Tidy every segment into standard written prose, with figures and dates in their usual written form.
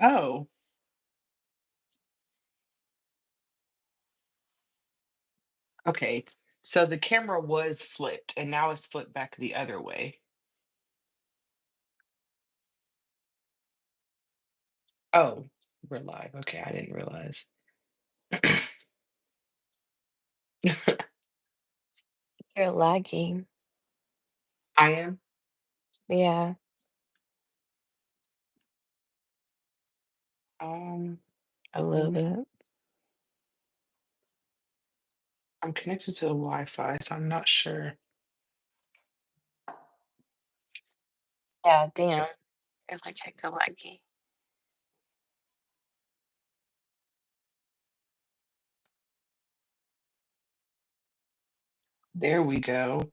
Oh, okay. So the camera was flipped and now it's flipped back the other way. Oh, we're live. Okay, I didn't realize. You're lagging. I am. Yeah, Um, a little mm, bit. I'm connected to the Wi-Fi, so I'm not sure. Yeah, damn. It's like hecka laggy. There we go.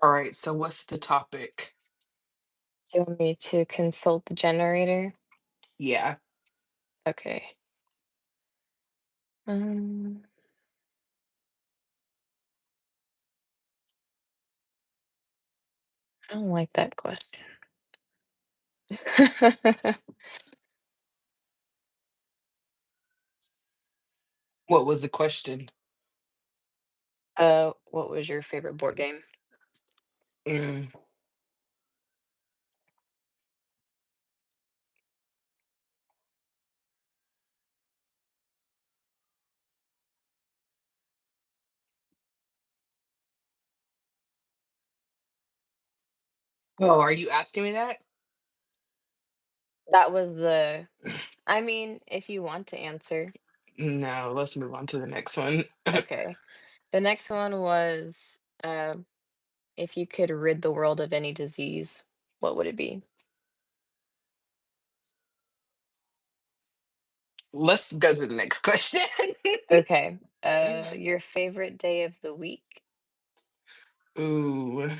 All right, so what's the topic? Do you want me to consult the generator? Yeah. Okay. Um, I don't like that question. What was the question? What was your favorite board game? Mm. Oh, are you asking me that? That was the I mean, if you want to answer. No, let's move on to the next one. Okay. The next one was, if you could rid the world of any disease, what would it be? Let's go to the next question. Okay. Your favorite day of the week? Ooh,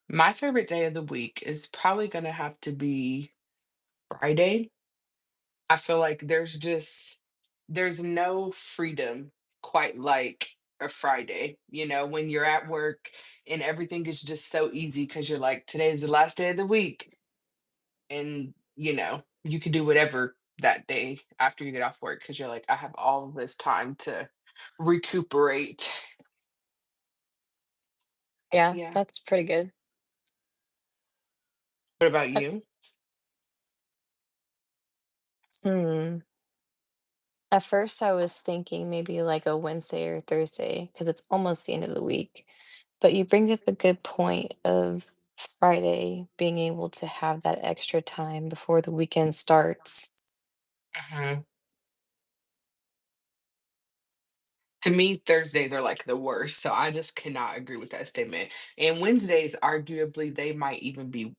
my favorite day of the week is probably gonna have to be Friday. I feel like there's no freedom quite like a Friday, when you're at work and everything is just so easy because you're like, today's the last day of the week. And, you can do whatever that day after you get off work because you're like, I have all of this time to recuperate. Yeah, Yeah. that's pretty good. What about Uh, you? hmm. At first, I was thinking maybe like a Wednesday or Thursday because it's almost the end of the week. But you bring up a good point of Friday being able to have that extra time before the weekend starts. Mhm. To me, Thursdays are like the worst. So I just cannot agree with that statement. And Wednesdays, arguably, they might even be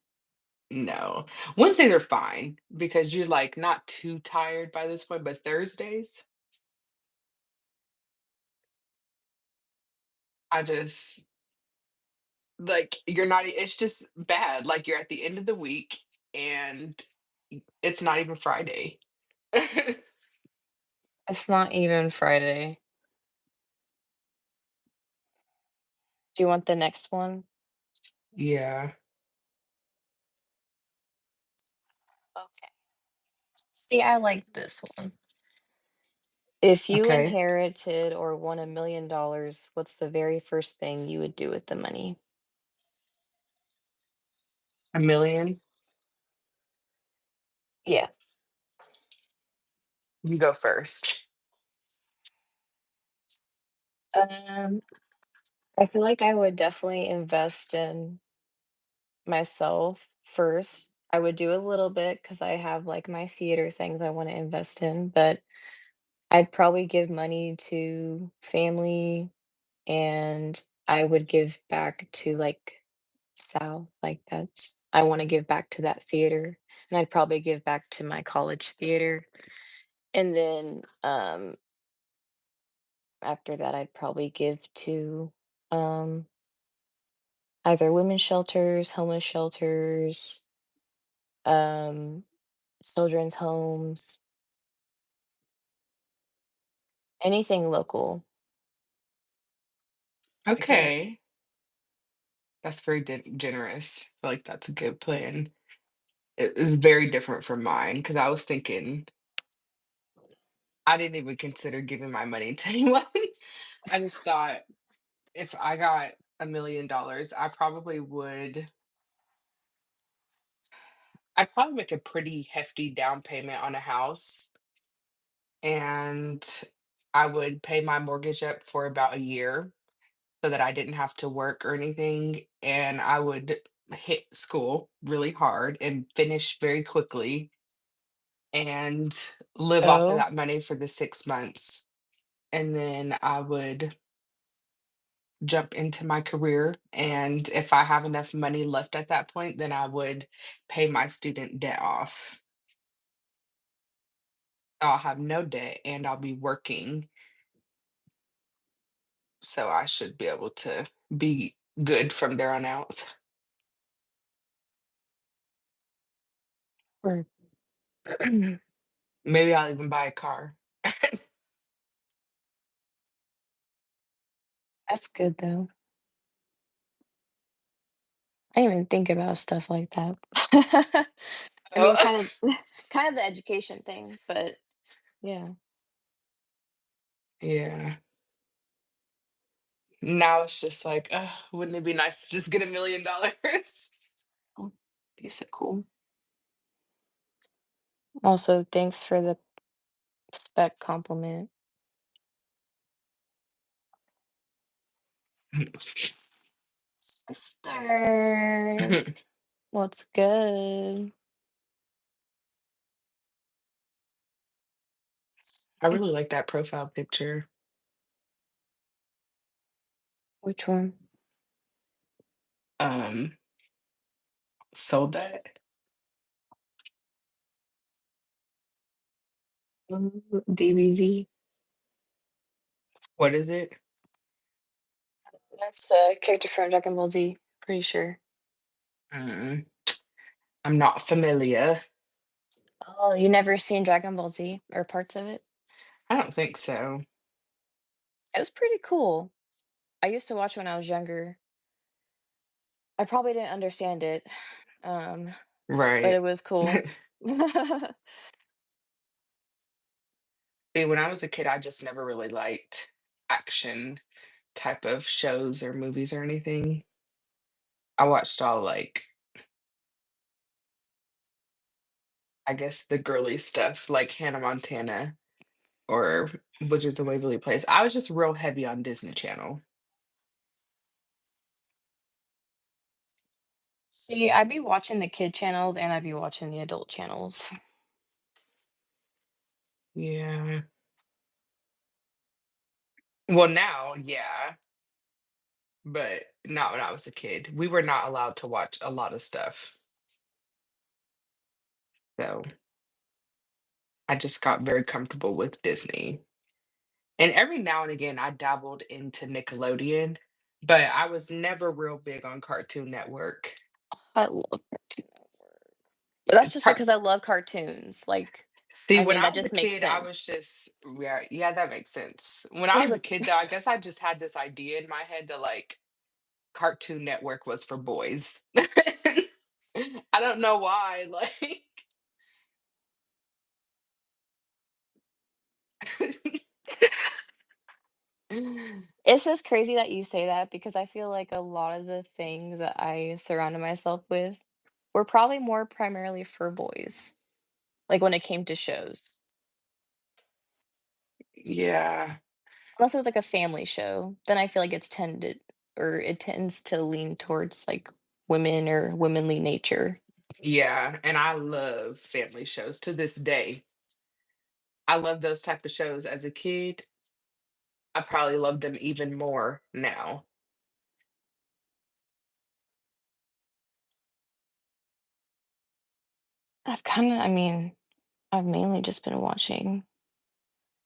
no. Wednesdays are fine because you're like not too tired by this point, but Thursdays, I just like you're not, it's just bad. Like you're at the end of the week and it's not even Friday. It's not even Friday. Do you want the next one? Yeah. Okay. See, I like this one. If you Okay. inherited or won $1 million, what's the very first thing you would do with the money? A million. Yeah. You go first. Um, I feel like I would definitely invest in myself first. I would do a little bit because I have like my theater things I want to invest in, but I'd probably give money to family and I would give back to like Sal. Like that's I want to give back to that theater and I'd probably give back to my college theater. And then after that I'd probably give to um either women's shelters, homeless shelters, um children's homes. Anything local, I feel like. Okay, that's very generous. I feel like that's a good plan. It is very different from mine because I was thinking I didn't even consider giving my money to anyone. I just thought if I got $1 million, I'd probably make a pretty hefty down payment on a house, and I would pay my mortgage up for about a year so that I didn't have to work or anything, and I would hit school really hard and finish very quickly and live off of Oh, that money for the 6 months, and then I would jump into my career, and if I have enough money left at that point, then I would pay my student debt off. I'll have no debt and I'll be working, so I should be able to be good from there on out. or Maybe I'll even buy a car. that's good though. I didn't even think about stuff like that. I mean, Oh, kind of kind of the education thing, but yeah. yeah. Now it's just like, ugh, wouldn't it be nice to just get $1 million? Oh, these are cool. Also, thanks for the spec compliment. Sisters, what's good? I Eh, really like that profile picture. which one? Um, Sold that. DBZ. What is it? That's a character from Dragon Ball Z, pretty sure. Mm, I'm not familiar. Oh, you never seen Dragon Ball Z or parts of it? I don't think so. It was pretty cool. I used to watch when I was younger. I probably didn't understand it, um, but Right. it was cool. See, when I was a kid, I just never really liked action type of shows or movies or anything. I watched all like, I guess the girly stuff like Hannah Montana or Wizards of Waverly Place. I was just real heavy on Disney Channel. See, I'd be watching the kid channels and I'd be watching the adult channels. Yeah. Well, now, yeah, but not when I was a kid. We were not allowed to watch a lot of stuff. So I just got very comfortable with Disney. And every now and again, I dabbled into Nickelodeon, but I was never real big on Cartoon Network. I love Cartoon Network. But that's just Car- because I love cartoons. Like, See, I when mean, I that was a just makes kid, I was sense. just, yeah, yeah, that makes sense. When I was a kid, though, I guess I just had this idea in my head that like Cartoon Network was for boys. I don't know why, like. It's just crazy that you say that because I feel like a lot of the things that I surrounded myself with were probably more primarily for boys, like when it came to shows. Yeah, Unless it was like a family show, then I feel like it tends to lean towards like women or womanly nature. yeah, and I love family shows to this day. I love those type of shows as a kid. I probably love them even more now. I mean, I've mainly just been watching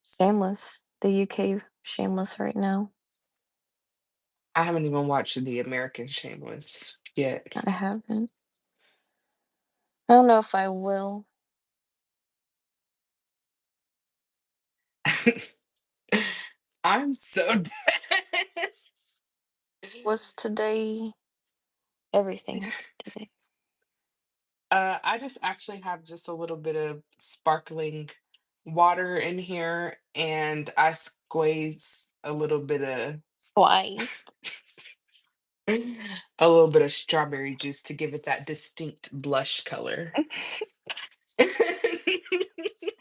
Shameless, the UK Shameless right now. I haven't even watched the American Shameless yet. I haven't. I don't know if I will. I'm so dead. Was today everything today? I just actually have just a little bit of sparkling water in here, and I squeeze a little bit of Why? strawberry juice to give it that distinct blush color.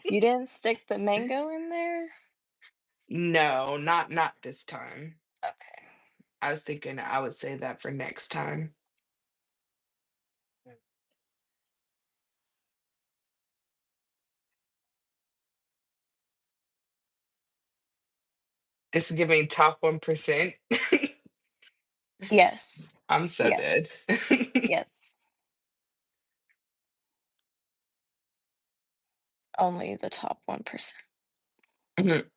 You didn't stick the mango in there? No, not this time. Okay. I was thinking I would say that for next time. It's giving top 1%. Yes. I'm so dead. Yes. Yes. Only the top 1%. Mhm.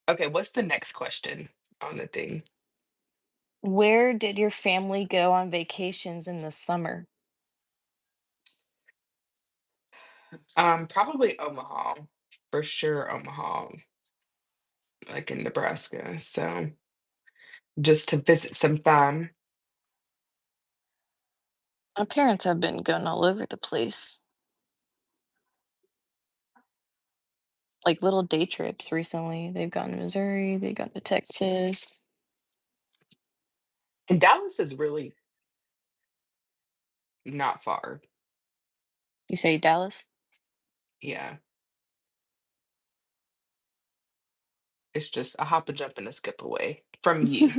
Okay, what's the next question on the thing? Where did your family go on vacations in the summer? Probably Omaha. For sure, Omaha, like in Nebraska. So just to visit some fam. My parents have been going all over the place, like little day trips recently. They've gone to Missouri, they gone to Texas. And Dallas is really not far. You say Dallas? Yeah. It's just a hop, a jump, and a skip away from you.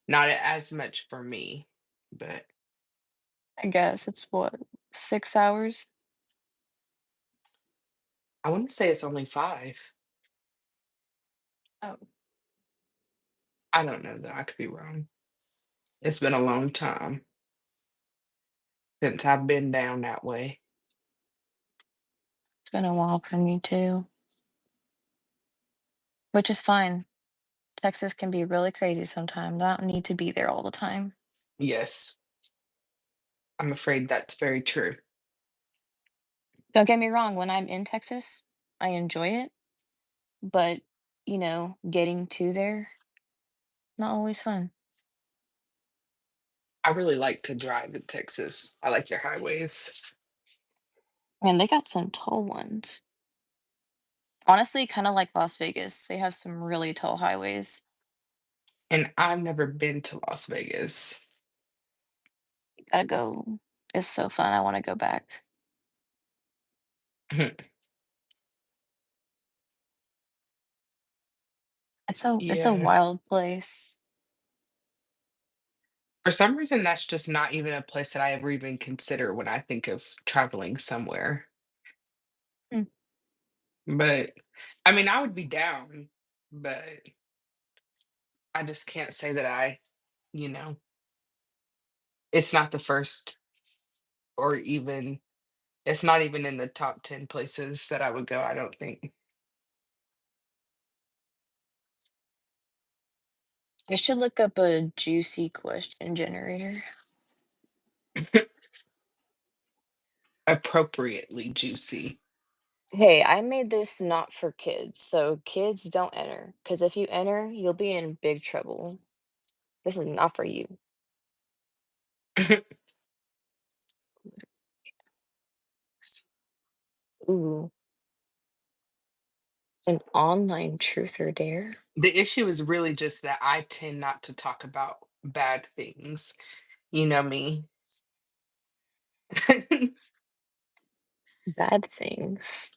Not as much for me, but I guess it's what, 6 hours? I want to say it's only 5. Oh, I don't know though. I could be wrong. It's been a long time since I've been down that way. it's been a while for me too, which is fine. Texas can be really crazy sometimes. I don't need to be there all the time. Yes, I'm afraid that's very true. Don't get me wrong, when I'm in Texas, I enjoy it, but, getting to there, not always fun. I really like to drive in Texas. I like your highways. Man, they got some tall ones. Honestly, kinda like Las Vegas. They have some really tall highways. And I've never been to Las Vegas. You gotta go. It's so fun, I wanna go back. It's a Yeah. wild place. For some reason, that's just not even a place that I ever even consider when I think of traveling somewhere. Mm. But I mean, I would be down, but I just can't say that you know, it's not the first or even it's not even in the top 10 places that I would go, I don't think. I should look up a juicy question generator. Appropriately juicy. Hey, I made this not for kids, so kids don't enter. Because if you enter, you'll be in big trouble. This is not for you. Ooh, an online truth or dare? The issue is really just that I tend not to talk about bad things. You know me. Bad things.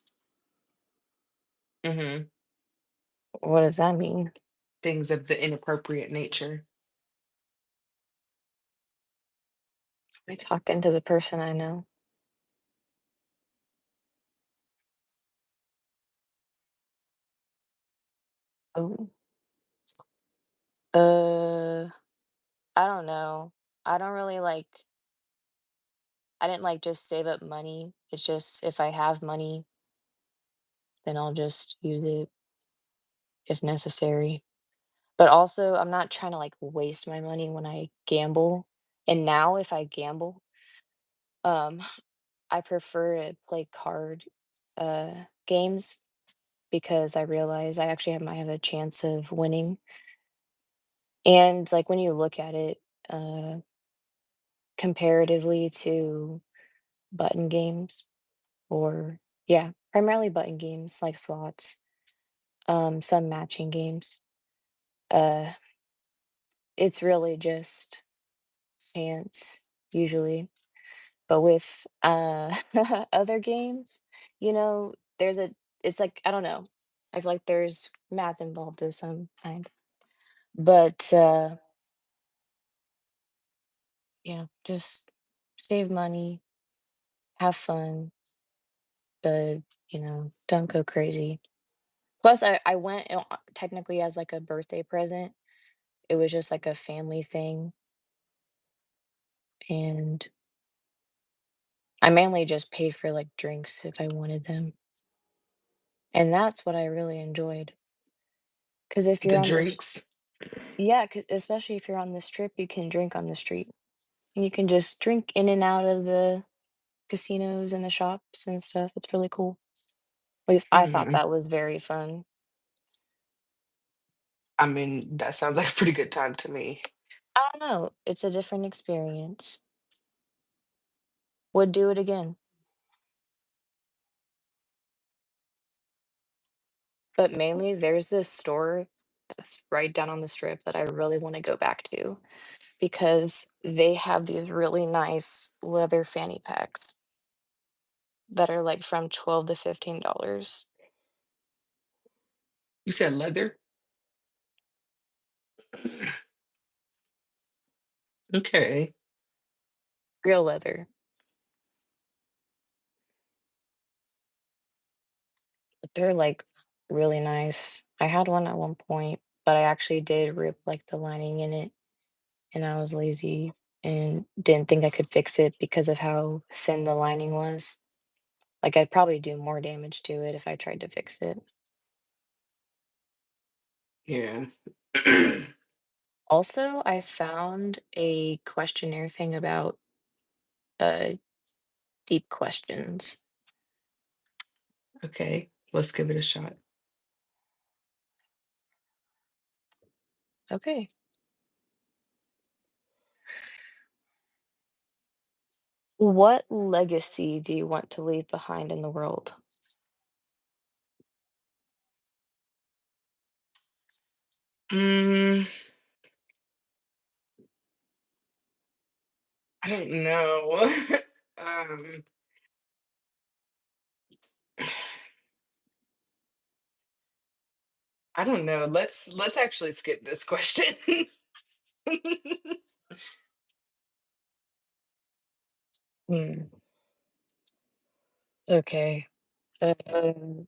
Mhm. What does that mean? Things of the inappropriate nature. I talking to the person I know. Oh, uh, I don't know. I don't really like. I didn't like just save up money. It's just if I have money, then I'll just use it if necessary. But also, I'm not trying to, like, waste my money when I gamble, and now if I gamble, um, I prefer to play card, games because I realize I actually might have a chance of winning, and, like, when you look at it, uh, comparatively to button games or yeah, primarily button games like slots, some matching games, uh, it's really just chance usually. But with, other games, there's a it's like, I don't know, I feel like there's math involved of some kind. But, yeah, just save money, have fun, but, don't go crazy. Plus, I went, technically as, like, a birthday present. It was just, like, a family thing, and I mainly just paid for, like, drinks if I wanted them, and that's what I really enjoyed. Because if The you're on this drinks. Yeah, 'cause especially if you're on the strip, you can drink on the street. And you can just drink in and out of the casinos and the shops and stuff. It's really cool. At least I thought Mm, that was very fun. I mean, that sounds like a pretty good time to me. I don't know, it's a different experience. Would do it again. But mainly, there's this store that's right down on the strip that I really wanna go back to because they have these really nice leather fanny packs that are, like, from 12 to $15. You said leather? Okay. Real leather. But they're, like, really nice. I had one at one point, but I actually did rip, like, the lining in it, and I was lazy and didn't think I could fix it because of how thin the lining was. Like, I'd probably do more damage to it if I tried to fix it. Yeah. Also, I found a questionnaire thing about, uh, deep questions. Okay, let's give it a shot. Okay. What legacy do you want to leave behind in the world? Mm, I don't know. um, I don't know. Let's actually skip this question. Hmm, okay. Um,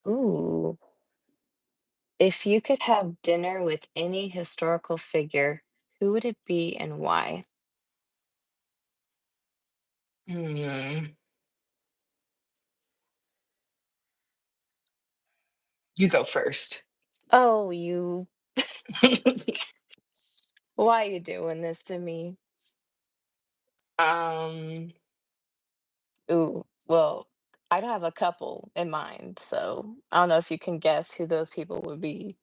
ooh. If you could have dinner with any historical figure, who would it be and why? Hmm, you go first. Oh, why you doing this to me? um, Ooh, well, I'd have a couple in mind, so I don't know if you can guess who those people would be,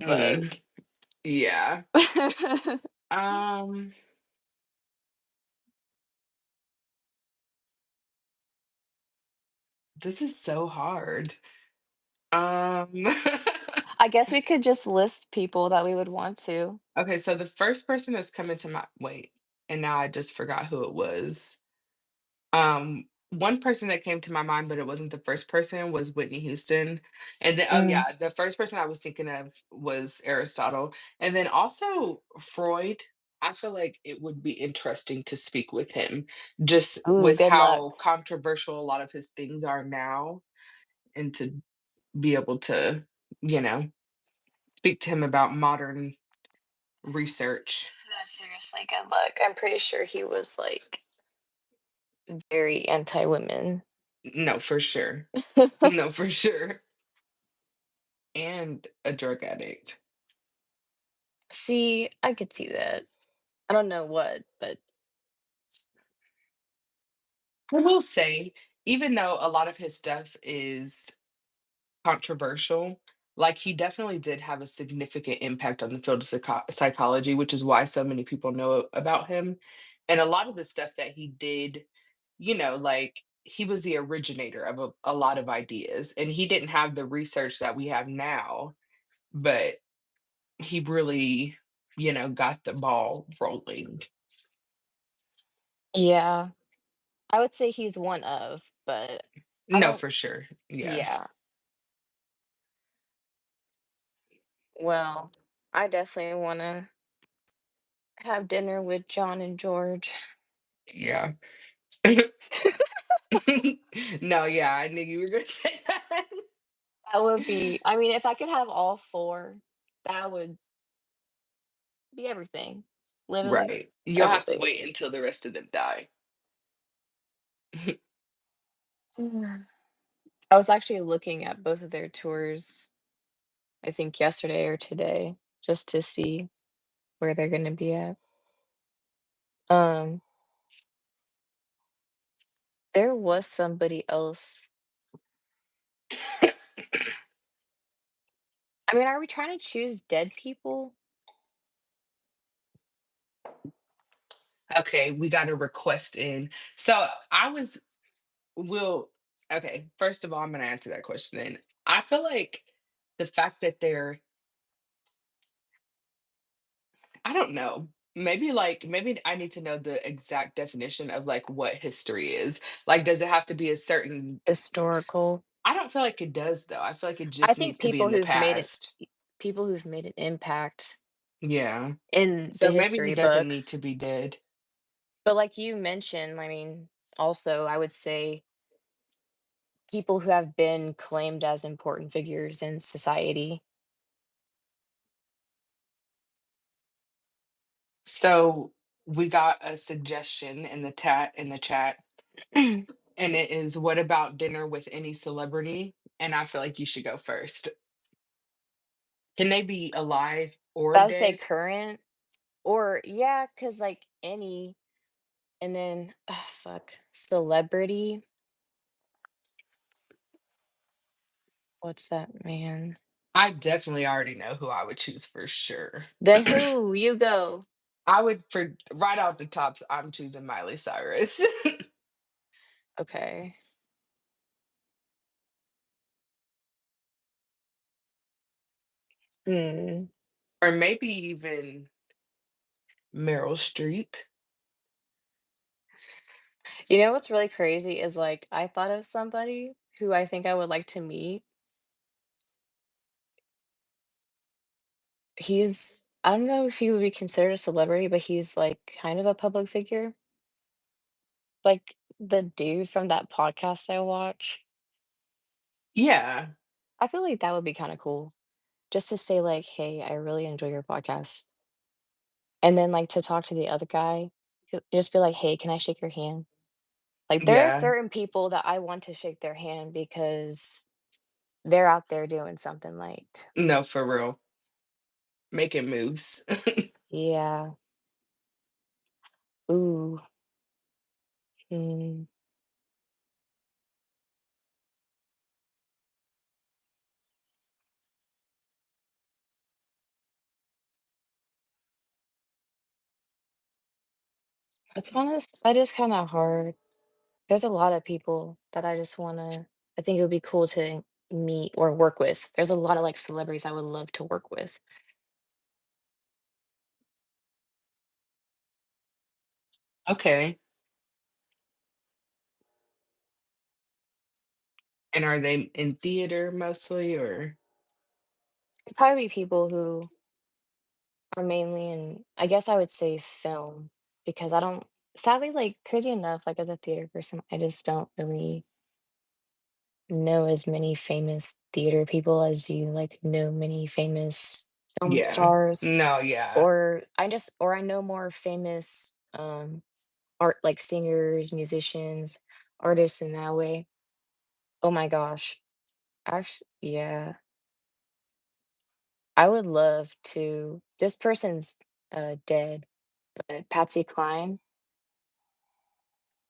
but mm, yeah. Um, this is so hard. Um, I guess we could just list people that we would want to. okay, so the first person that's coming to my wait, and now I just forgot who it was. One person that came to my mind, but it wasn't the first person, was Whitney Houston. And then, oh Mm, yeah, the first person I was thinking of was Aristotle. And then also Freud. I feel like it would be interesting to speak with him, just ooh, with good luck. how controversial a lot of his things are now, and to be able to, you know, speak to him about modern. research. No, seriously, good luck. I'm pretty sure he was, like, very anti-women. No, for sure. No, for sure. And a drug addict. See, I could see that. I don't know what, but I will say, even though a lot of his stuff is controversial, like, he definitely did have a significant impact on the field of psychology, which is why so many people know about him, and a lot of the stuff that he did, like, he was the originator of a lot of ideas, and he didn't have the research that we have now, but he really, got the ball rolling. yeah, I would say he's one of, but I No, don't for sure. Yeah. yeah. Well, I definitely wanna have dinner with John and George. Yeah. No, yeah, I knew you were gonna say that. That would be I mean, if I could have all 4, that would be everything. Literally Right. You'll have to everything. wait until the rest of them die. Mm. I was actually looking at both of their tours, I think yesterday or today, just to see where they're gonna be at. Um, there was somebody else. I mean, are we trying to choose dead people? Okay, we got a request in. So I was will okay, first of all, I'm gonna answer that question. And I feel like the fact that they're I don't know. Maybe I need to know the exact definition of like what history is. Like, does it have to be a certain Historical. I don't feel like it does though. I feel like it I just needs think to be in people the who've made it past. people who've made an impact Yeah. in the So maybe he history doesn't need books. to be dead. But like you mentioned, I mean, also, I would say people who have been claimed as important figures in society. So we got a suggestion in the chat, and it is what about dinner with any celebrity? And I feel like you should go first. Can they be alive or I would say dead? current or yeah, cause like any and then fuck, celebrity, what's that man? I definitely already know who I would choose for sure. Then who? You go. I would for right off the tops, I'm choosing Miley Cyrus. Okay. Hmm. Or maybe even Meryl Streep. You know what's really crazy is, like, I thought of somebody who I think I would like to meet. He's I don't know if he would be considered a celebrity, but he's, like, kind of a public figure. Like, the dude from that podcast I watch. Yeah. I feel like that would be kinda cool, just to say, like, "Hey, I really enjoy your podcast." And then, like, to talk to the other guy, just be like, "Hey, can I shake your hand?" Like, there are Yeah. certain people that I want to shake their hand because they're out there doing something, like No, for real. Making moves. yeah. Ooh. Mm. That is kinda hard. There's a lot of people that I just I think it would be cool to meet or work with. There's a lot of, like, celebrities I would love to work with. Okay. And are they in theater mostly or It'd probably be people who are mainly in I guess I would say film, because I don't sadly, like, crazy enough, like, as a theater person, I just don't really know as many famous theater people as you, like, know many famous film Yeah. stars, No, yeah. or I know more famous, art like singers, musicians, artists in that way. Oh my gosh. Yeah. I would love to this person's, dead, but Patsy Cline,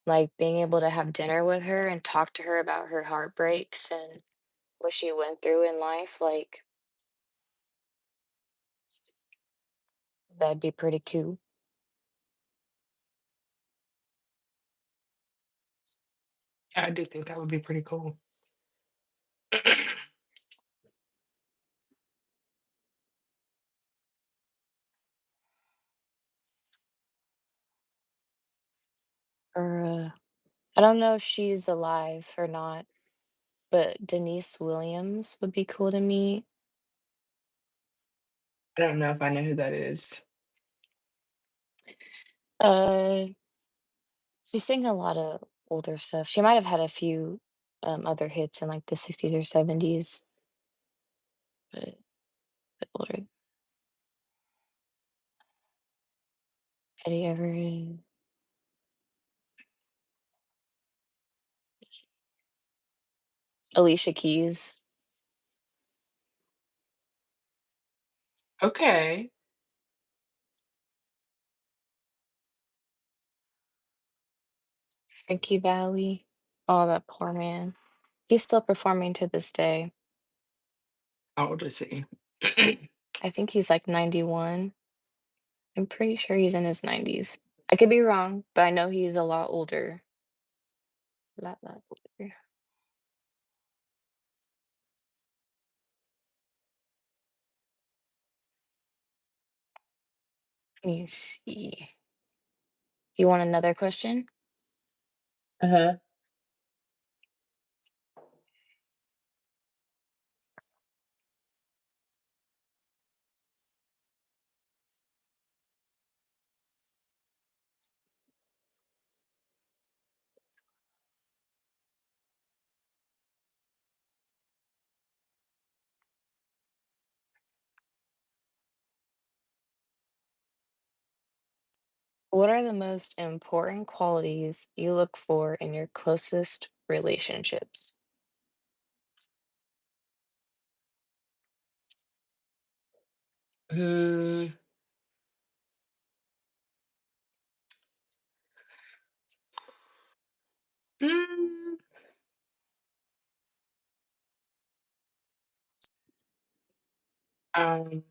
like, being able to have dinner with her and talk to her about her heartbreaks and what she went through in life, like, that'd be pretty cool. Yeah, I do think that would be pretty cool. Or, I don't know if she's alive or not, but Denise Williams would be cool to meet. I don't know if I know who that is. Uh, she sang a lot of older stuff. She might have had a few, other hits in, like, the '60s or '70s, but a bit older. Eddie Everett, Alicia Keys, Okay. Frankie Valli. Oh, that poor man. He's still performing to this day. How old is he? I think he's, like, 91. I'm pretty sure he's in his 90s. I could be wrong, but I know he's a lot older. Lot older. Let me see. You want another question? Uh-huh. What are the most important qualities you look for in your closest relationships? Mm, mm, um,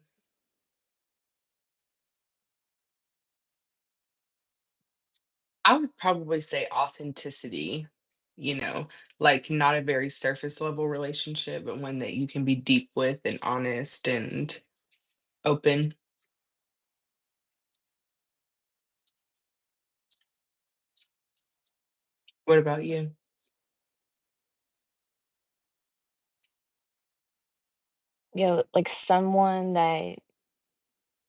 I would probably say authenticity, you know, like not a very surface level relationship, but one that you can be deep with and honest and open. What about you? Like someone that,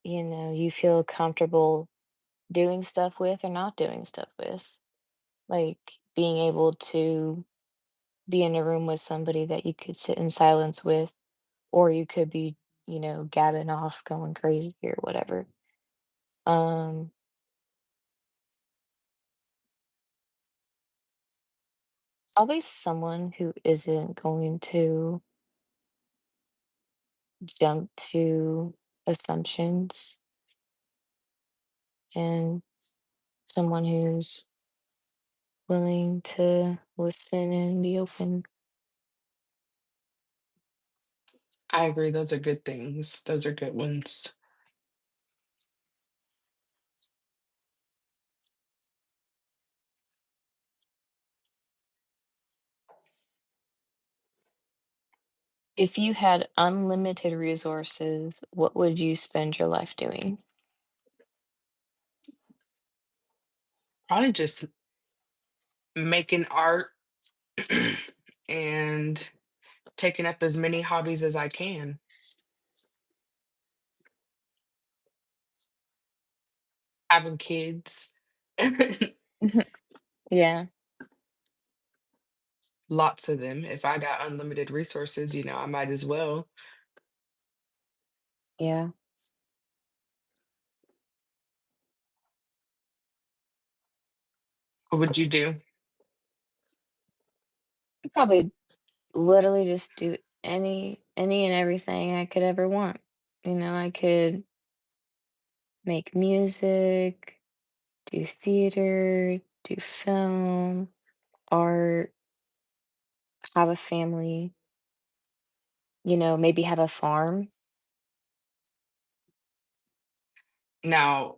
you feel comfortable doing stuff with or not doing stuff with. Like being able to be in a room with somebody that you could sit in silence with, or you could be, gabbing off, going crazy or whatever. Um, Probably someone who isn't going to jump to assumptions and someone who's willing to listen and be open. I agree. Those are good things. Those are good ones. If you had unlimited resources, what would you spend your life doing? Probably just making art and taking up as many hobbies as I can. Having kids. Mhm. Yeah. Lots of them. If I got unlimited resources, I might as well. Yeah. What would you do? I'd probably literally just do any and everything I could ever want. You know, I could make music, do theater, do film, art, have a family, maybe have a farm. Now,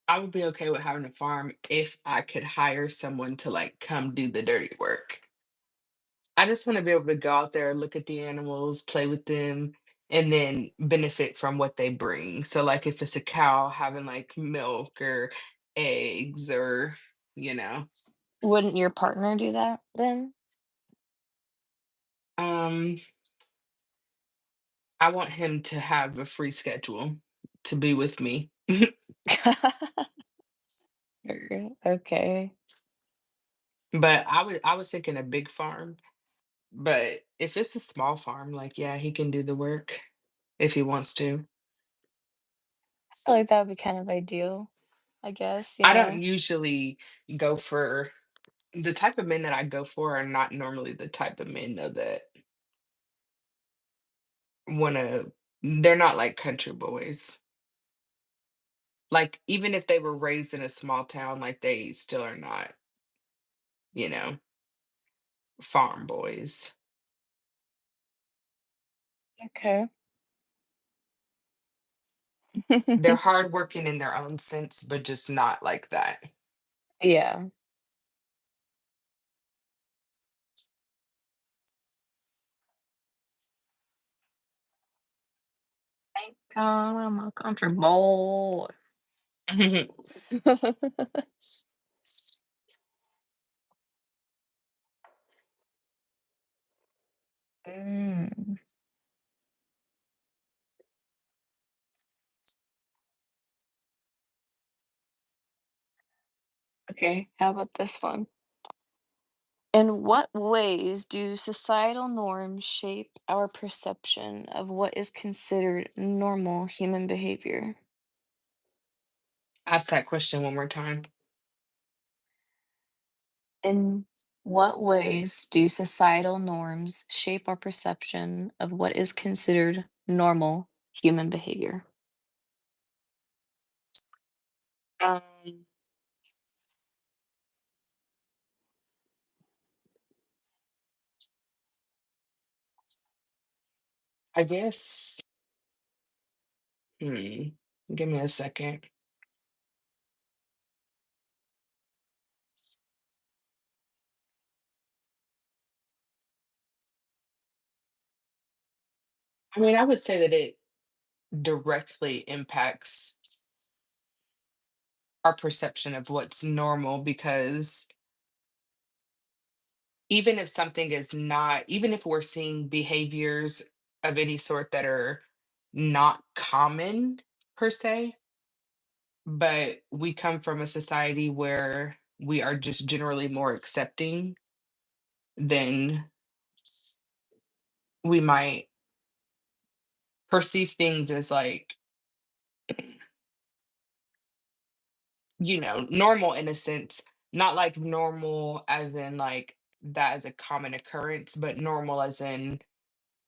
I would be okay with having a farm if I could hire someone to like come do the dirty work. I just want to be able to go out there, look at the animals, play with them, and then benefit from what they bring. So, like, if it's a cow having like milk or eggs or, you know, Wouldn't your partner do that then? um, I want him to have a free schedule to be with me. Okay. But I was thinking a big farm. But if it's a small farm, like, yeah, he can do the work if he wants to. I feel like that would be kind of ideal, I guess, you I don't know? usually go for the type of men that I go for are not normally the type of men though that wanna they're not like country boys. Like, even if they were raised in a small town, like, they still are not, you know, farm boys. Okay. They're hardworking in their own sense, but just not like that. Yeah. Thank God I'm a country boy. Mm, okay, how about this one? In what ways do societal norms shape our perception of what is considered normal human behavior? Ask that question one more time. In what ways do societal norms shape our perception of what is considered normal human behavior? Um, I guess hmm, give me a second. I mean, I would say that it directly impacts our perception of what's normal because even if something is not, even if we're seeing behaviors of any sort that are not common per se, but we come from a society where we are just generally more accepting, then we might perceive things as like, normal in a sense, not like normal as in like that is a common occurrence, but normal as in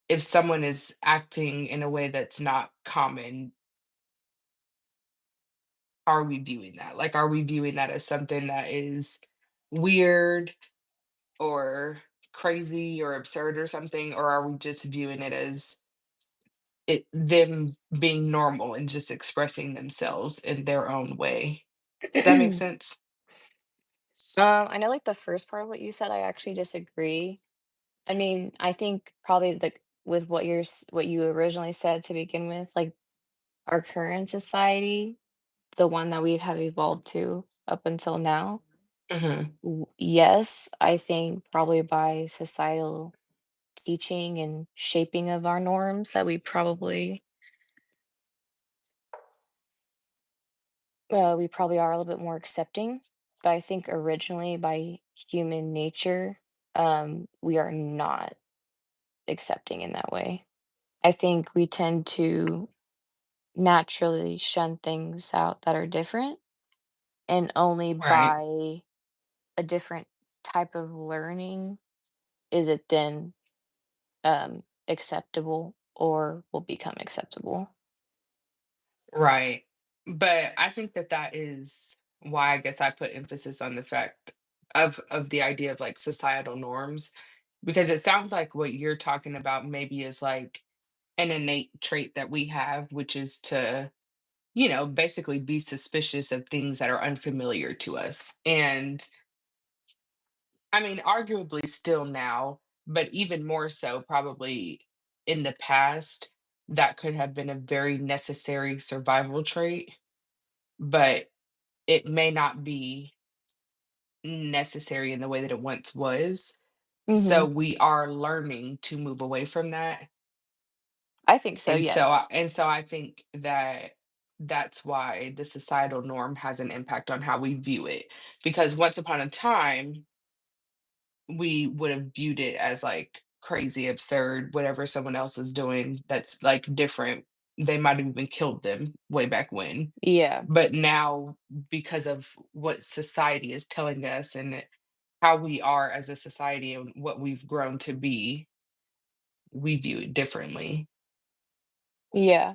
if someone is acting in a way that's not common, are we viewing that? Like, are we viewing that as something that is weird or crazy or absurd or something? Or are we just viewing it as them being normal and just expressing themselves in their own way? That makes sense? I know like the first part of what you said, I actually disagree. I mean, I think probably with what you originally said to begin with, like our current society, the one that we have evolved to up until now. Mhm. Yes, I think probably by societal teaching and shaping of our norms that we probably are a little bit more accepting. But I think originally by human nature, we are not accepting in that way. I think we tend to naturally shun things out that are different, and only Right. by a different type of learning is it then acceptable or will become acceptable. Right. But I think that that is why I guess I put emphasis on the fact of the idea of like societal norms, because it sounds like what you're talking about maybe is like an innate trait that we have, which is to, basically be suspicious of things that are unfamiliar to us. And I mean, arguably still now, but even more so probably in the past, that could have been a very necessary survival trait, but it may not be necessary in the way that it once was. So Mhm. we are learning to move away from that. I think so, And so I yes. and so I think that that's why the societal norm has an impact on how we view it. Because once upon a time, we would have viewed it as like crazy, absurd, whatever someone else is doing that's like different. They might have even killed them way back when. Yeah. But now, because of what society is telling us and how we are as a society and what we've grown to be, we view it differently. Yeah.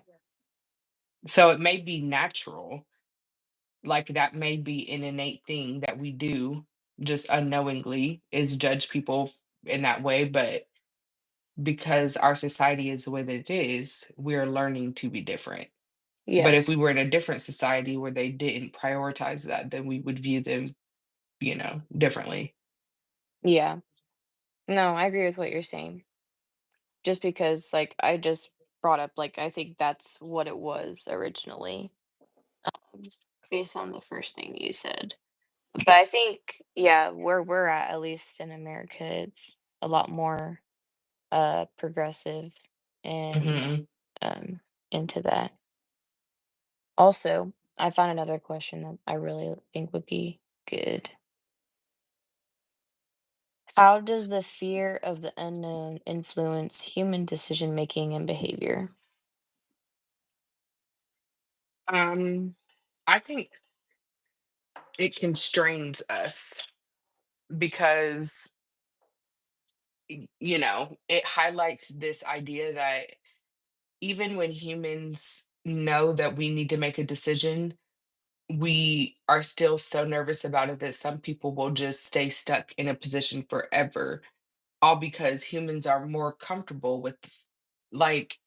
So it may be natural, like that may be an innate thing that we do just unknowingly is judge people in that way. But because our society is the way that it is, we're learning to be different. But if we Yes. were in a different society where they didn't prioritize that, then we would view them, differently. Yeah. No, I agree with what you're saying. Just because, like, I just brought up, like, I think that's what it was originally, um, based on the first thing you said. But I think, yeah, where we're at least in America, it's a lot more progressive and Mhm. um into that. Also, I found another question that I really think would be good. How does the fear of the unknown influence human decision making and behavior? Um, I think it constrains us because, it highlights this idea that even when humans know that we need to make a decision, we are still so nervous about it that some people will just stay stuck in a position forever, all because humans are more comfortable with, like,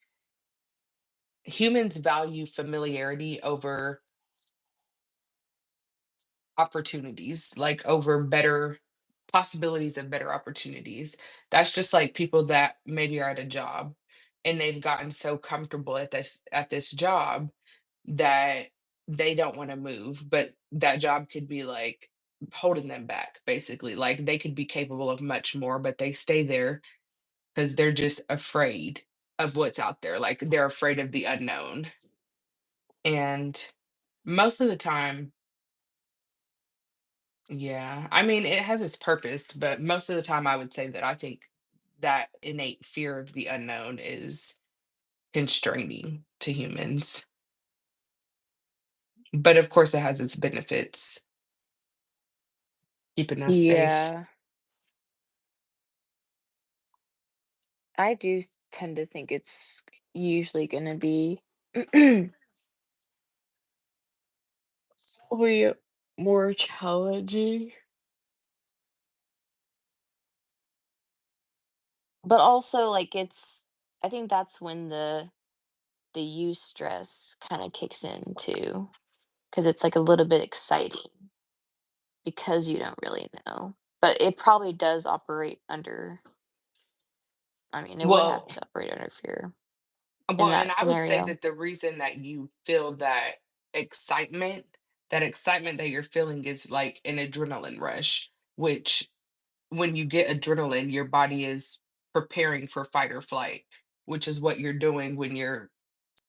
humans value familiarity over opportunities, like over better possibilities of better opportunities. That's just like people that maybe are at a job and they've gotten so comfortable at this job that they don't want to move, but that job could be like holding them back basically. Like they could be capable of much more, but they stay there because they're just afraid of what's out there. Like they're afraid of the unknown. And most of the time, yeah, I mean, it has its purpose, but most of the time I would say that I think that innate fear of the unknown is constraining to humans. But of course, it has its benefits, keeping us safe. Yeah, I do tend to think it's usually going to be probably more challenging. But also, like, I think that's when the eustress kinda kicks in too, because it's, like, a little bit exciting because you don't really know. But it probably does operate under I mean, it would have Well, to operate under fear in well, that and I would say scenario. that the reason that you feel excitement, that excitement that you're feeling is like an adrenaline rush, which when you get adrenaline, your body is preparing for fight or flight, which is what you're doing when you're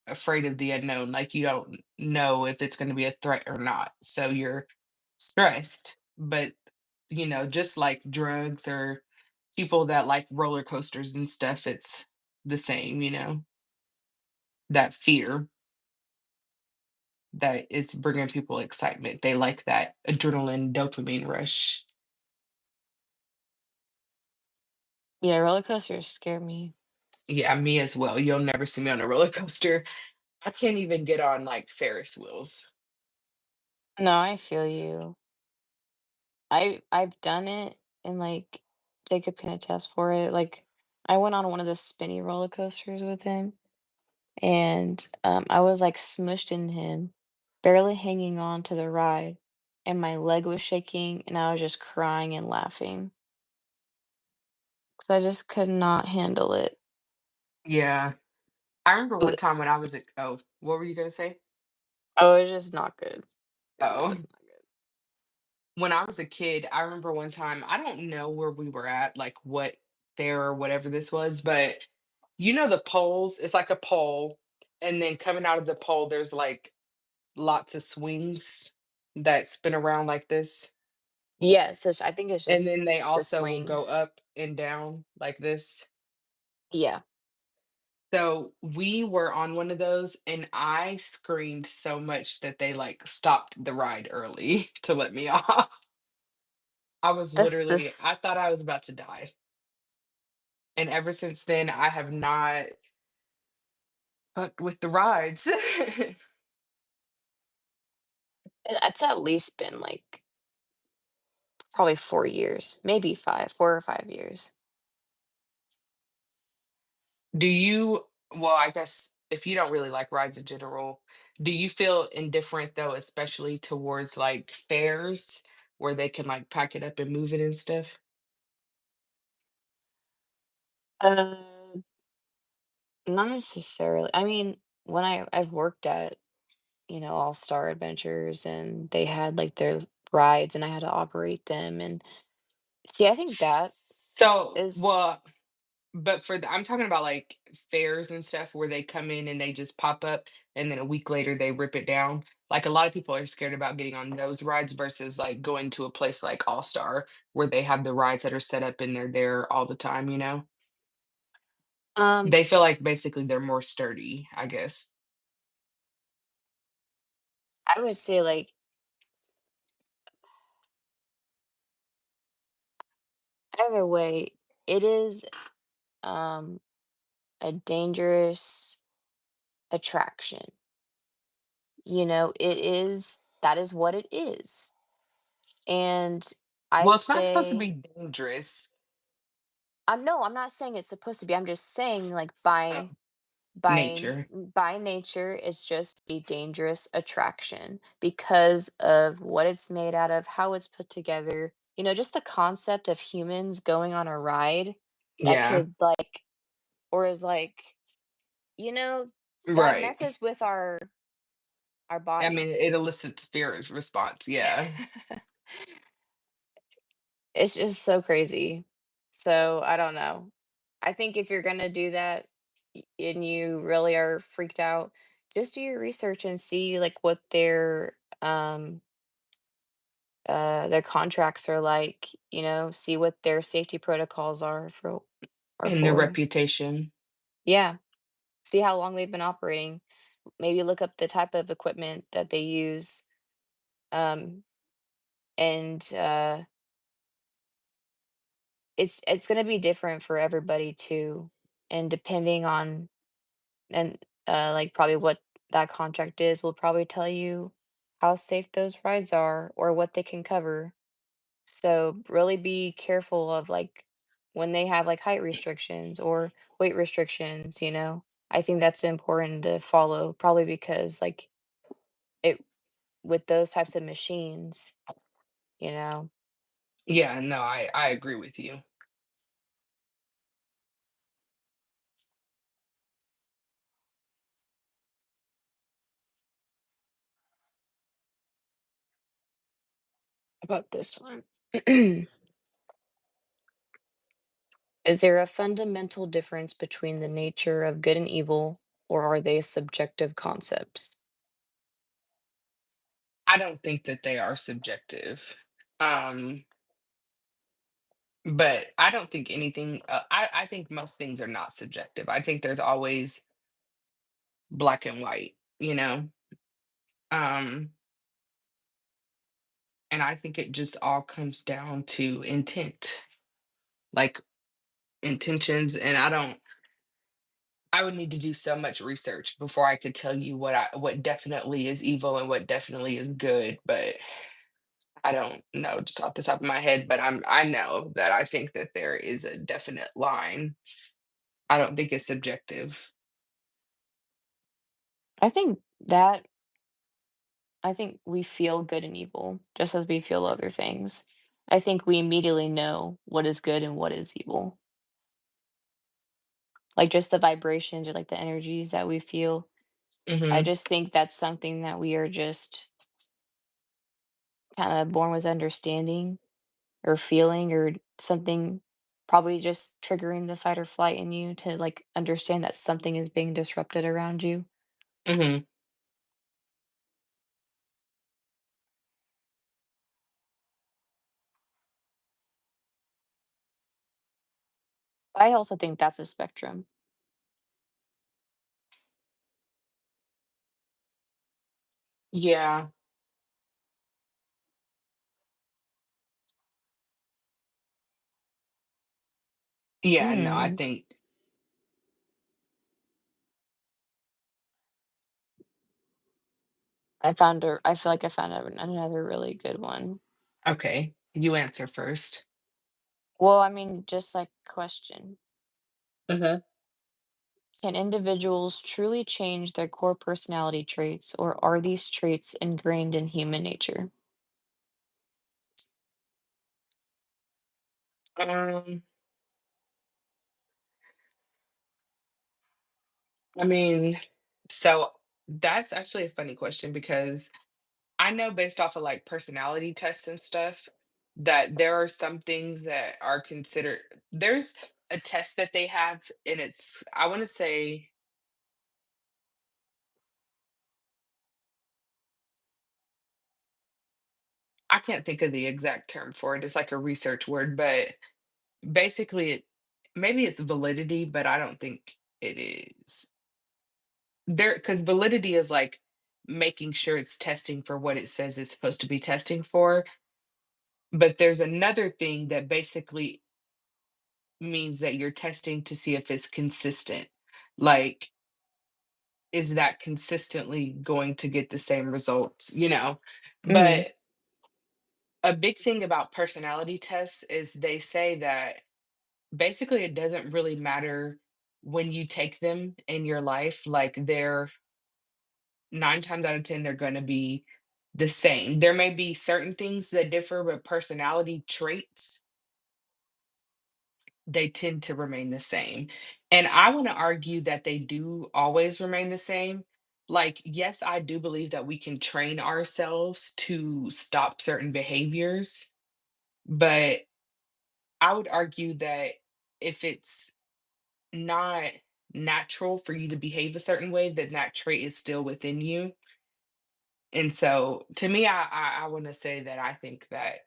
afraid of the unknown. Like you don't know if it's going to be a threat or not. So you're stressed. But, just like drugs or people that like roller coasters and stuff, it's the same, that fear. that it's bringing people excitement. They like that adrenaline dopamine rush. Yeah, roller coasters scare me. Yeah, me as well. You'll never see me on a roller coaster. I can't even get on like Ferris wheels. No, I feel you. I've done it and, like, Jacob can attest for it, like, I went on one of the spinny roller coasters with him, and, I was, like, smushed in him, barely hanging on to the ride, and my leg was shaking, and I was just crying and laughing because I just could not handle it. Yeah. I remember It one time when I was a was oh, what were you gonna say? oh, it's just not good. It Oh. was not good. When I was a kid, I remember one time, I don't know where we were at, like what fair or whatever this was, but you know the poles? It's like a pole, and then coming out of the pole, there's like lots of swings that spin around like this. Yes, I think it's And then just they the also will go swings. up and down like this. Yeah. So we were on one of those, and I screamed so much that they like stopped the ride early to let me off. I was Just literally, I this thought I was about to die. And ever since then, I have not fucked with the rides. it's at least been, like, probably 4 years, maybe 5, 4 or 5 years. Do you, well, I guess if you don't really like rides in general, do you feel indifferent though, especially towards like fairs where they can like pack it up and move it and stuff? Uh, Not necessarily. I mean, when I've worked at, All-Star Adventures and they had, like, their rides and I had to operate them, and see, I think that So, is well, but for the, I'm talking about like fairs and stuff where they come in and they just pop up and then a week later they rip it down. Like a lot of people are scared about getting on those rides versus like going to a place like All Star where they have the rides that are set up and they're there all the time, you know? um, They feel like basically they're more sturdy, I guess. I would say, like, either way, it is, um, a dangerous attraction, it is that is what it is, and Well, I'd it's not supposed to say be dangerous. no, I'm not saying it's supposed to be, I'm just saying, like, Oh, by nature. by nature, it's just a dangerous attraction because of what it's made out of, how it's put together, just the concept of humans going on a ride that Yeah. could, like or is like, you know, that Right. messes with our I body. mean, it elicits fear response. Yeah. It's just so crazy. So, I don't know. I think if you're gonna do that and you really are freaked out, just do your research and see like what their contracts are like, see what their safety protocols are And their for. reputation. Yeah. See how long they've been operating. Maybe look up the type of equipment that they use. Um and it's gonna be different for everybody too. And depending on and like probably what that contract is will probably tell you how safe those rides are or what they can cover. So really be careful of like when they have like height restrictions or weight restrictions. I think that's important to follow probably because like it with those types of machines, you know, Yeah, no, I agree with you. about this one. Is there a fundamental difference between the nature of good and evil, or are they subjective concepts? I don't think that they are subjective. Um, but I don't think anything, I think most things are not subjective. I think there's always black and white, you know? Um, and I think it just all comes down to intent, like intentions. And I would need to do so much research before I could tell you what definitely is evil and what definitely is good. But I don't know just off the top of my head, but I know that I think that there is a definite line. I don't think it's subjective. I think that I think we feel good and evil just as we feel other things. I think we immediately know what is good and what is evil. Like just the vibrations or like the energies that we feel. I Mhm, just think that's something that we are just kind of born with understanding or feeling or something probably just triggering the fight or flight in you to like understand that something is being disrupted around you. mhm. I also think that's a spectrum. Yeah. Yeah, no, I Mm. think I feel like I found another really good one. okay, you answer first. Well, I mean, just like question. Mhm. Can individuals truly change their core personality traits, or are these traits ingrained in human nature? Um, I mean, so that's actually a funny question because I know based off of like personality tests and stuff that there are some things that are considered there's a test that they have and it's I want to say I can't think of the exact term for it. It's like a research word, but basically it maybe it's validity, but I don't think it is. There because validity is like making sure it's testing for what it says it's supposed to be testing for. But there's another thing that basically means that you're testing to see if it's consistent. Like, is that consistently going to get the same results, you know? Mm, But a big thing about personality tests is they say that basically it doesn't really matter when you take them in your life. Like, they're 9 times out of 10, they're going to be the same. There may be certain things that differ, but personality traits they tend to remain the same. And I want to argue that they do always remain the same. Like, yes, I do believe that we can train ourselves to stop certain behaviors, but I would argue that if it's not natural for you to behave a certain way, then that trait is still within you. And so to me, I want to say that I think that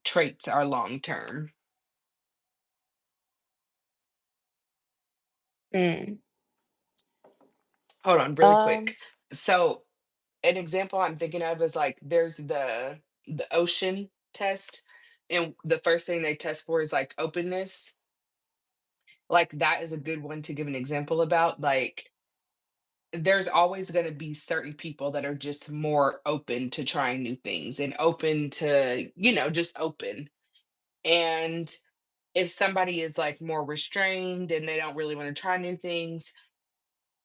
traits are long term. mm. Hold on, really Um, quick. So an example I'm thinking of is like there's the ocean test, and the first thing they test for is like openness. Like that is a good one to give an example about. Like there's always going to be certain people that are just more open to trying new things and open to, just open. And if somebody is like more restrained and they don't really want to try new things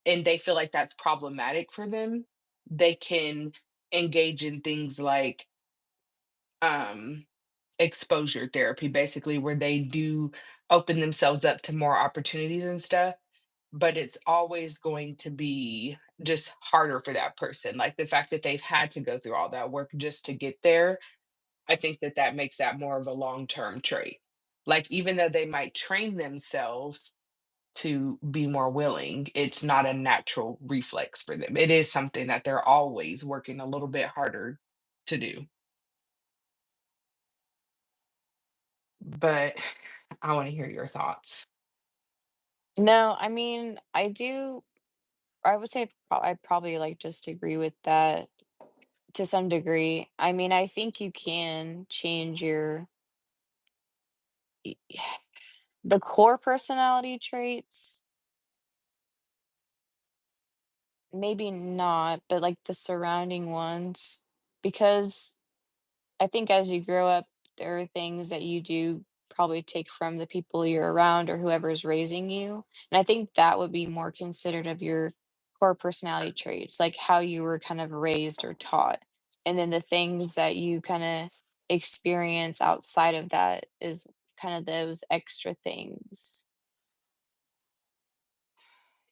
and they feel like that's problematic for them, they can engage in things like um exposure therapy basically where they do open themselves up to more opportunities and stuff, but it's always going to be just harder for that person, like the fact that they've had to go through all that work just to get there. I think that that makes that more of a long-term trait. Like even though they might train themselves to be more willing, it's not a natural reflex for them. It is something that they're always working a little bit harder to do. But I want to hear your thoughts. no, I mean, I do. I would say I probably, like, just agree with that to some degree. I mean, I think you can change your y the core personality traits, maybe not, but, like, the surrounding ones, because I think as you grow up, there are things that you do probably take from the people you're around or whoever's raising you, and I think that would be more considered of your core personality traits, like how you were kind of raised or taught, and then the things that you kinda experience outside of that is kind of those extra things.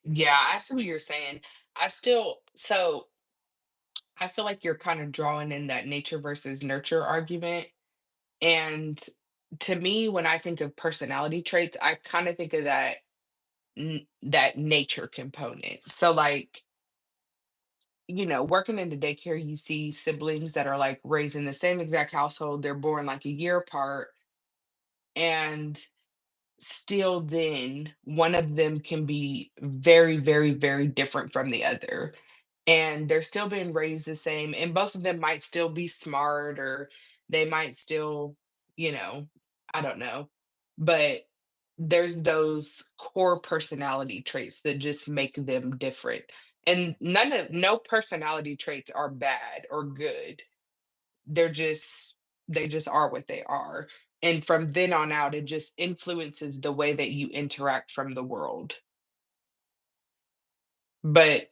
Yeah, I see what you're saying. I feel like you're kind of drawing in that nature versus nurture argument. And to me, when I think of personality traits, I kind of think of that nature component. So like, working in the daycare, you see siblings that are like raised in the same exact household. They're born like a year apart, and still then one of them can be very, very, very different from the other. And they're still being raised the same, and both of them might still be smart, or they might still, you know, I don't know. But there's those core personality traits that just make them different. And no personality traits are bad or good. They're just they just are what they are. And from then on out, it just influences the way that you interact from the world. But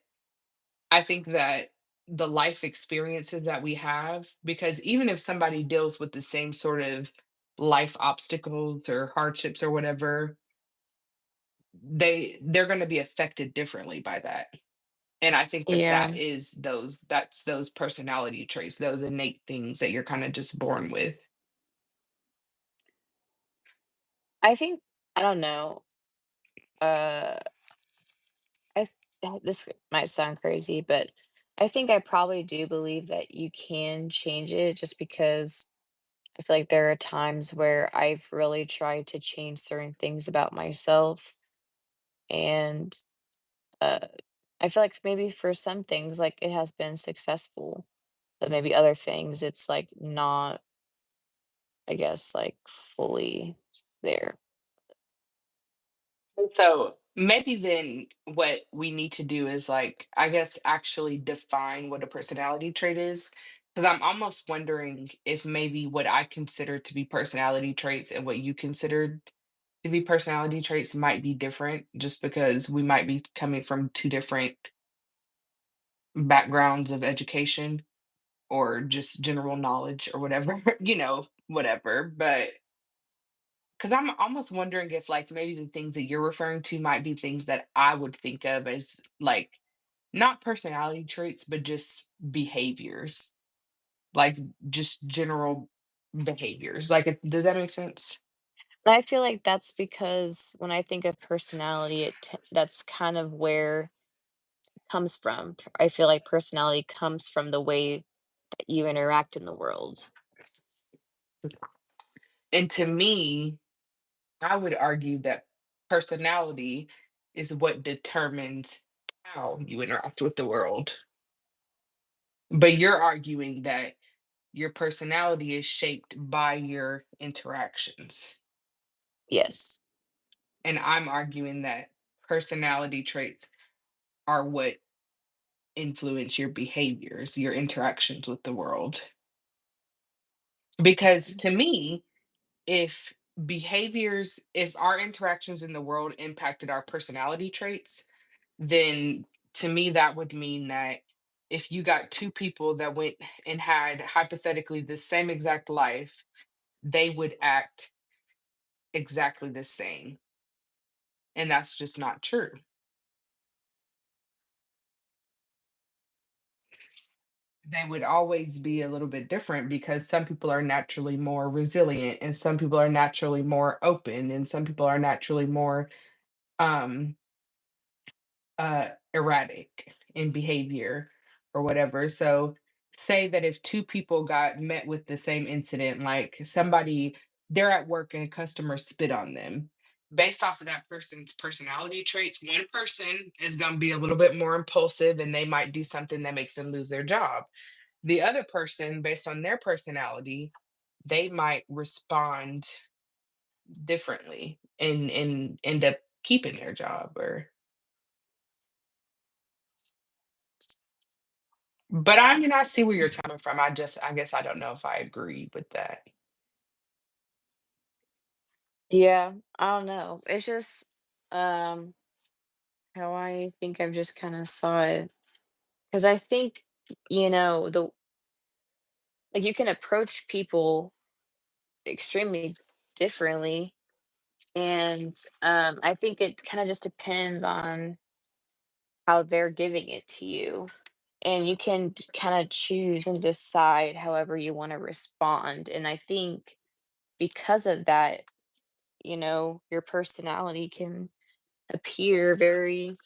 I think that the life experiences that we have, because even if somebody deals with the same sort of life obstacles or hardships or whatever, they're going to be affected differently by that. And I think that Yeah. that's those personality traits, those innate things that you're kind of just born with. I think I don't know, uh I this might sound crazy, but I think I probably do believe that you can change it just because I feel like there are times where I've really tried to change certain things about myself. And uh, I feel like maybe for some things, like it has been successful, but maybe other things, it's like not, I guess, like fully there. So maybe then what we need to do is like, I guess, actually define what a personality trait is. Because I'm almost wondering if maybe what I consider to be personality traits and what you considered to be personality traits might be different, just because we might be coming from two different backgrounds of education or just general knowledge or whatever, whatever. But because I'm almost wondering if, like, maybe the things that you're referring to might be things that I would think of as, like, not personality traits, but just behaviors, like, just general behaviors. Like, does that make sense? And I feel like that's because when I think of personality, that's kind of where it comes from. I feel like personality comes from the way that you interact in the world. And to me, I would argue that personality is what determines how you interact with the world. But you're arguing that your personality is shaped by your interactions. Yes. And I'm arguing that personality traits are what influence your behaviors, your interactions with the world. Because to me, if our interactions in the world impacted our personality traits, then to me, that would mean that if you got two people that went and had hypothetically the same exact life, they would act exactly the same. And that's just not true. They would always be a little bit different because some people are naturally more resilient, and some people are naturally more open, and some people are naturally more um erratic in behavior or whatever. So say that if two people got met with the same incident, like they're at work and a customer spit on them, based off of that person's personality traits, one person is going to be a little bit more impulsive and they might do something that makes them lose their job. The other person, based on their personality, they might respond differently and end up keeping their job or but I mean, I see where you're coming from. I guess I don't know if I agree with that. Yeah, I don't know. It's just um how I think I've just kind of saw it. Because I think, the like you can approach people extremely differently. And I think it kind of just depends on how they're giving it to you. And you can kind of choose and decide however you want to respond. And I think because of that, your personality can appear very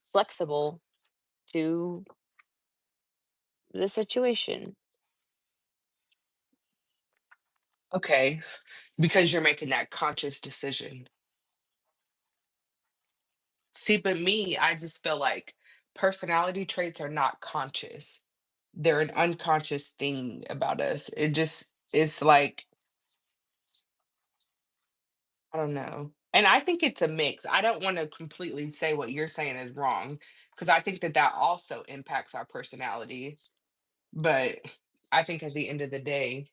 flexible to the situation. Okay, because you're making that conscious decision. See, but me, I just feel like personality traits are not conscious. They're an unconscious thing about us. It's like, I don't know. And I think it's a mix. I don't want to completely say what you're saying is wrong because I think that that also impacts our personality. But I think at the end of the day,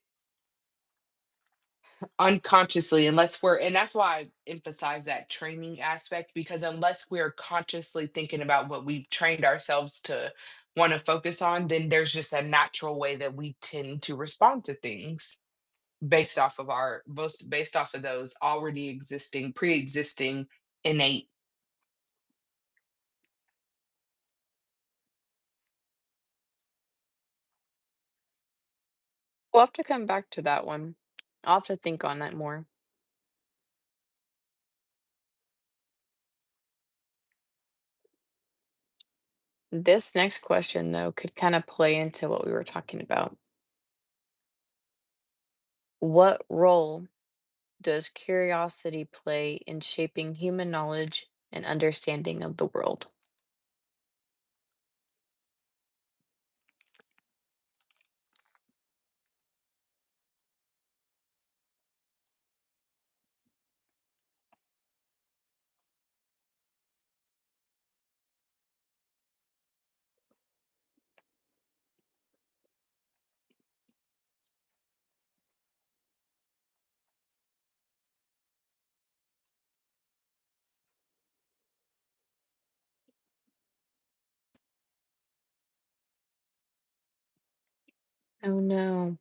unconsciously, unless we're, and that's why I emphasize that training aspect, because unless we're consciously thinking about what we've trained ourselves to want to focus on, then there's just a natural way that we tend to respond to things based off of those already existing, pre-existing innate. We'll have to come back to that one. I'll have to think on that more. This next question, though, could kind of play into what we were talking about. What role does curiosity play in shaping human knowledge and understanding of the world? Oh no.